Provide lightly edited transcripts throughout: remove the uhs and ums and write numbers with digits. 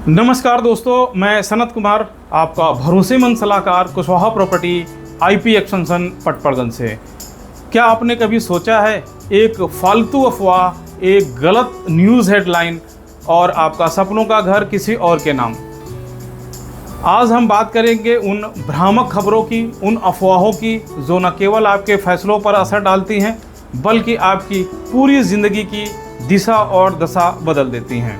नमस्कार दोस्तों, मैं सनत कुमार, आपका भरोसेमंद सलाहकार Kushwaha property IP extension Patparganj से। क्या आपने कभी सोचा है एक फालतू अफवाह, एक गलत न्यूज़ हेडलाइन और आपका सपनों का घर किसी और के नाम। आज हम बात करेंगे उन भ्रामक खबरों की, उन अफवाहों की जो न केवल आपके फैसलों पर असर डालती हैं बल्कि आपकी पूरी ज़िंदगी की दिशा और दशा बदल देती हैं।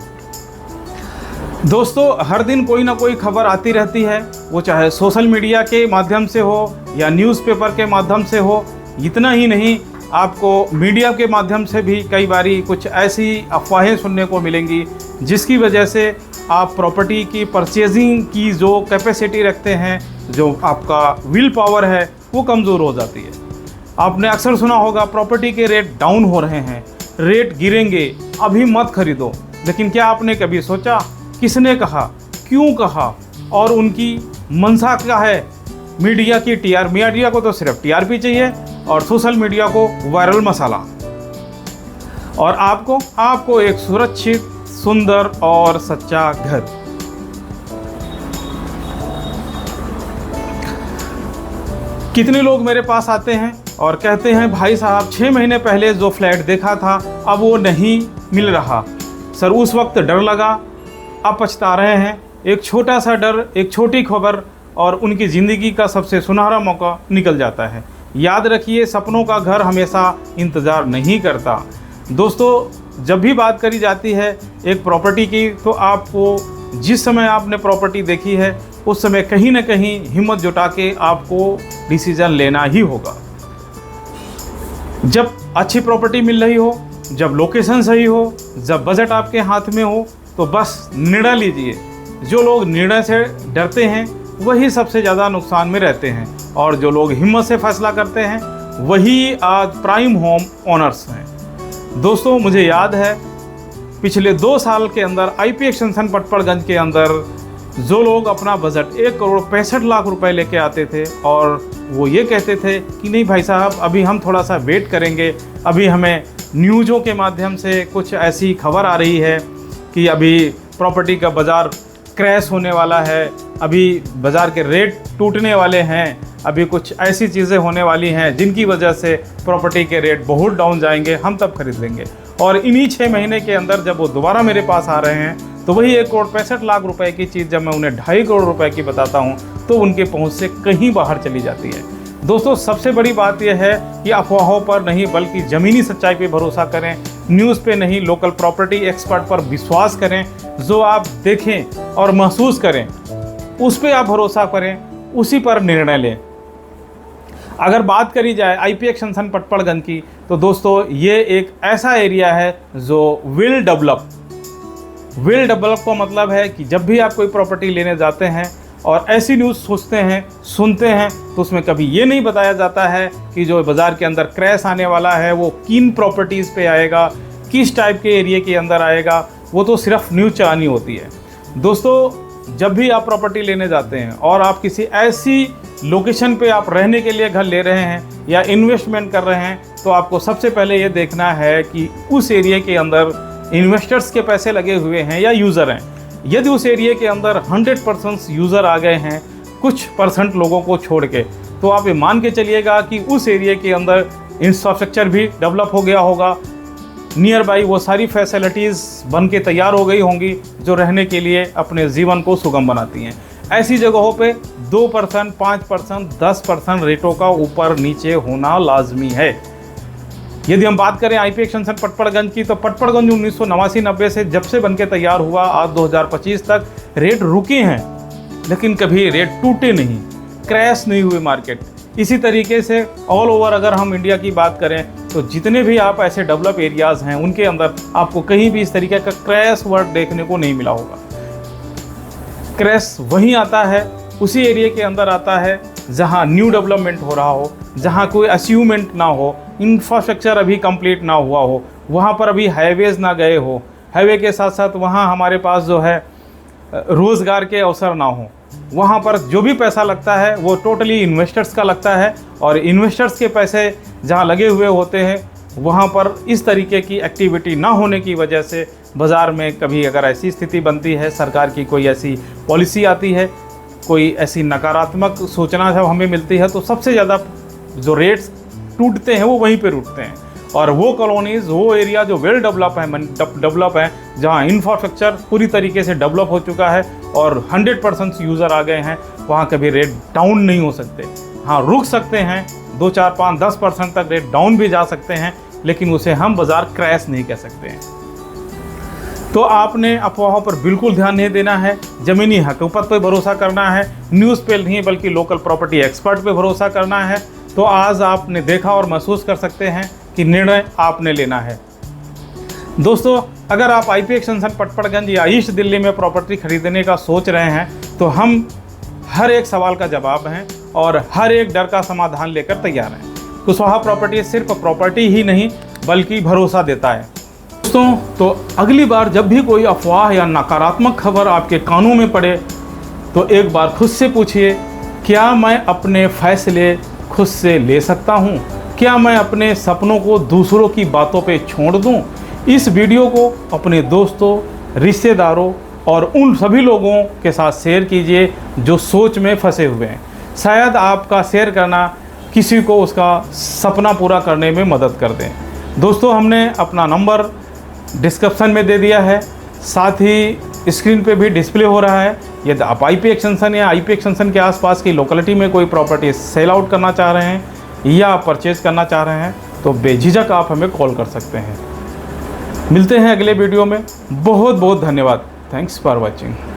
दोस्तों, हर दिन कोई ना कोई खबर आती रहती है, वो चाहे सोशल मीडिया के माध्यम से हो या न्यूज़पेपर के माध्यम से हो। इतना ही नहीं, आपको मीडिया के माध्यम से भी कई बारी कुछ ऐसी अफवाहें सुनने को मिलेंगी जिसकी वजह से आप प्रॉपर्टी की परचेजिंग की जो कैपेसिटी रखते हैं, जो आपका विल पावर है, वो कमज़ोर हो जाती है। आपने अक्सर सुना होगा प्रॉपर्टी के रेट डाउन हो रहे हैं, रेट गिरेंगे, अभी मत खरीदो। लेकिन क्या आपने कभी सोचा किसने कहा, क्यों कहा और उनकी मंशा क्या है? मीडिया की मीडिया को तो सिर्फ टीआरपी चाहिए और सोशल मीडिया को वायरल मसाला, और आपको एक सुरक्षित, सुंदर और सच्चा घर। कितने लोग मेरे पास आते हैं और कहते हैं, भाई साहब 6 महीने पहले जो फ्लैट देखा था अब वो नहीं मिल रहा सर, उस वक्त डर लगा, अब पछता रहे हैं। एक छोटा सा डर, एक छोटी खबर और उनकी ज़िंदगी का सबसे सुनहरा मौका निकल जाता है। याद रखिए, सपनों का घर हमेशा इंतज़ार नहीं करता। दोस्तों, जब भी बात करी जाती है एक प्रॉपर्टी की, तो आपको जिस समय आपने प्रॉपर्टी देखी है उस समय कहीं ना कहीं हिम्मत जुटा के आपको डिसीज़न लेना ही होगा। जब अच्छी प्रॉपर्टी मिल रही हो, जब लोकेशन सही हो, जब बजट आपके हाथ में हो, तो बस निर्णय लीजिए। जो लोग निर्णय से डरते हैं वही सबसे ज़्यादा नुकसान में रहते हैं, और जो लोग हिम्मत से फैसला करते हैं वही आज प्राइम होम ओनर्स हैं। दोस्तों, मुझे याद है पिछले 2 साल के अंदर आईपी एक्सटेंशन पटपड़गंज के अंदर जो लोग अपना बजट 1,65,00,000 रुपए लेके आते थे और वो ये कहते थे कि नहीं भाई साहब, अभी हम थोड़ा सा वेट करेंगे, अभी हमें न्यूज़ों के माध्यम से कुछ ऐसी खबर आ रही है कि अभी प्रॉपर्टी का बाज़ार क्रैश होने वाला है, अभी बाज़ार के रेट टूटने वाले हैं, अभी कुछ ऐसी चीज़ें होने वाली हैं जिनकी वजह से प्रॉपर्टी के रेट बहुत डाउन जाएंगे, हम तब खरीद लेंगे। और इन्हीं 6 महीने के अंदर जब वो दोबारा मेरे पास आ रहे हैं तो वही 1,65,00,000 रुपए की चीज़ जब मैं उन्हें 2.5 करोड़ रुपए की बताता हूँ तो उनके पहुँच से कहीं बाहर चली जाती है। दोस्तों, सबसे बड़ी बात यह है कि अफवाहों पर नहीं बल्कि ज़मीनी सच्चाई पे भरोसा करें। न्यूज़ पे नहीं, लोकल प्रॉपर्टी एक्सपर्ट पर विश्वास करें। जो आप देखें और महसूस करें उस पे आप भरोसा करें, उसी पर निर्णय लें। अगर बात करी जाए आईपी एक्सटेंशन पटपड़गंज की, तो दोस्तों ये एक ऐसा एरिया है जो विल डेवलप का मतलब है कि जब भी आप कोई प्रॉपर्टी लेने जाते हैं और ऐसी न्यूज़ सोचते हैं, सुनते हैं, तो उसमें कभी ये नहीं बताया जाता है कि जो बाज़ार के अंदर क्रैश आने वाला है वो किन प्रॉपर्टीज़ पे आएगा, किस टाइप के एरिया के अंदर आएगा। वो तो सिर्फ न्यूज़ चलानी होती है। दोस्तों, जब भी आप प्रॉपर्टी लेने जाते हैं और आप किसी ऐसी लोकेशन पे आप रहने के लिए घर ले रहे हैं या इन्वेस्टमेंट कर रहे हैं, तो आपको सबसे पहले ये देखना है कि उस एरिया के अंदर इन्वेस्टर्स के पैसे लगे हुए हैं या यूज़र हैं। यदि उस एरिया के अंदर 100% यूज़र आ गए हैं कुछ % लोगों को छोड़ के, तो आप ये मान के चलिएगा कि उस एरिया के अंदर इंफ्रास्ट्रक्चर भी डेवलप हो गया होगा, नियर बाई वो सारी फैसिलिटीज़ बन के तैयार हो गई होंगी जो रहने के लिए अपने जीवन को सुगम बनाती हैं। ऐसी जगहों पे 2%, 5%, 10% रेटों का ऊपर नीचे होना लाजमी है। यदि हम बात करें आईपी एक्सटेंशन पटपड़गंज की, तो पटपड़गंज 1989-90 से जब से बनके तैयार हुआ आज 2025 तक रेट रुके हैं, लेकिन कभी रेट टूटे नहीं, क्रैश नहीं हुए मार्केट। इसी तरीके से ऑल ओवर अगर हम इंडिया की बात करें तो जितने भी आप ऐसे डेवलप एरियाज़ हैं उनके अंदर आपको कहीं भी इस तरीके का क्रैश वर्ड देखने को नहीं मिला होगा। क्रैश वहीं आता है, उसी एरिया के अंदर आता है जहां न्यू डेवलपमेंट हो रहा हो, जहां कोई अचीवमेंट ना हो, इंफ्रास्ट्रक्चर अभी कंप्लीट ना हुआ हो, वहां पर अभी हाईवेज़ ना गए हो, हाईवे के साथ साथ वहां हमारे पास जो है रोज़गार के अवसर ना हो, वहाँ पर जो भी पैसा लगता है वो टोटली इन्वेस्टर्स का लगता है, और इन्वेस्टर्स के पैसे जहाँ लगे हुए होते हैं वहाँ पर इस तरीके की एक्टिविटी ना होने की वजह से बाज़ार में कभी अगर ऐसी स्थिति बनती है, सरकार की कोई ऐसी पॉलिसी आती है, कोई ऐसी नकारात्मक सूचना जब हमें मिलती है, तो सबसे ज़्यादा जो रेट्स टूटते हैं वो वहीं पे टूटते हैं। और वो कॉलोनीज़, वो एरिया जो वेल डेवलप है, जहाँ इंफ्रास्ट्रक्चर पूरी तरीके से डेवलप हो चुका है और 100% यूज़र आ गए हैं, वहाँ कभी रेट डाउन नहीं हो सकते। हाँ, रुक सकते हैं, 2, 4, 5, 10% तक रेट डाउन भी जा सकते हैं, लेकिन उसे हम बाज़ार क्रैश नहीं कह सकते हैं। तो आपने अफवाहों पर बिल्कुल ध्यान नहीं देना है, ज़मीनी हकीकत पर भरोसा करना है, न्यूज़ पे नहीं बल्कि लोकल प्रॉपर्टी एक्सपर्ट पे भरोसा करना है। तो आज आपने देखा और महसूस कर सकते हैं कि निर्णय आपने लेना है। दोस्तों, अगर आप IP एक्सटेंशन पटपड़गंज या ईस्ट दिल्ली में प्रॉपर्टी खरीदने का सोच रहे हैं, तो हम हर एक सवाल का जवाब हैं और हर एक डर का समाधान लेकर तैयार हैं। कुशवाहा प्रॉपर्टी सिर्फ प्रॉपर्टी ही नहीं बल्कि भरोसा देता है। दोस्तों, तो अगली बार जब भी कोई अफवाह या नकारात्मक खबर आपके कानों में पड़े, तो एक बार खुद से पूछिए, क्या मैं अपने फैसले खुद से ले सकता हूँ? क्या मैं अपने सपनों को दूसरों की बातों पे छोड़ दूँ? इस वीडियो को अपने दोस्तों, रिश्तेदारों और उन सभी लोगों के साथ शेयर कीजिए जो सोच में फंसे हुए हैं। शायद आपका शेयर करना किसी को उसका सपना पूरा करने में मदद कर दें। दोस्तों, हमने अपना नंबर डिस्क्रिप्शन में दे दिया है, साथ ही स्क्रीन पे भी डिस्प्ले हो रहा है। यदि आप IP एक्सटेंशन या IP एक्सटेंशन के आसपास की लोकेलिटी में कोई प्रॉपर्टी सेल आउट करना चाह रहे हैं या परचेज़ करना चाह रहे हैं, तो बेझिझक आप हमें कॉल कर सकते हैं। मिलते हैं अगले वीडियो में। बहुत बहुत धन्यवाद। Thanks for watching.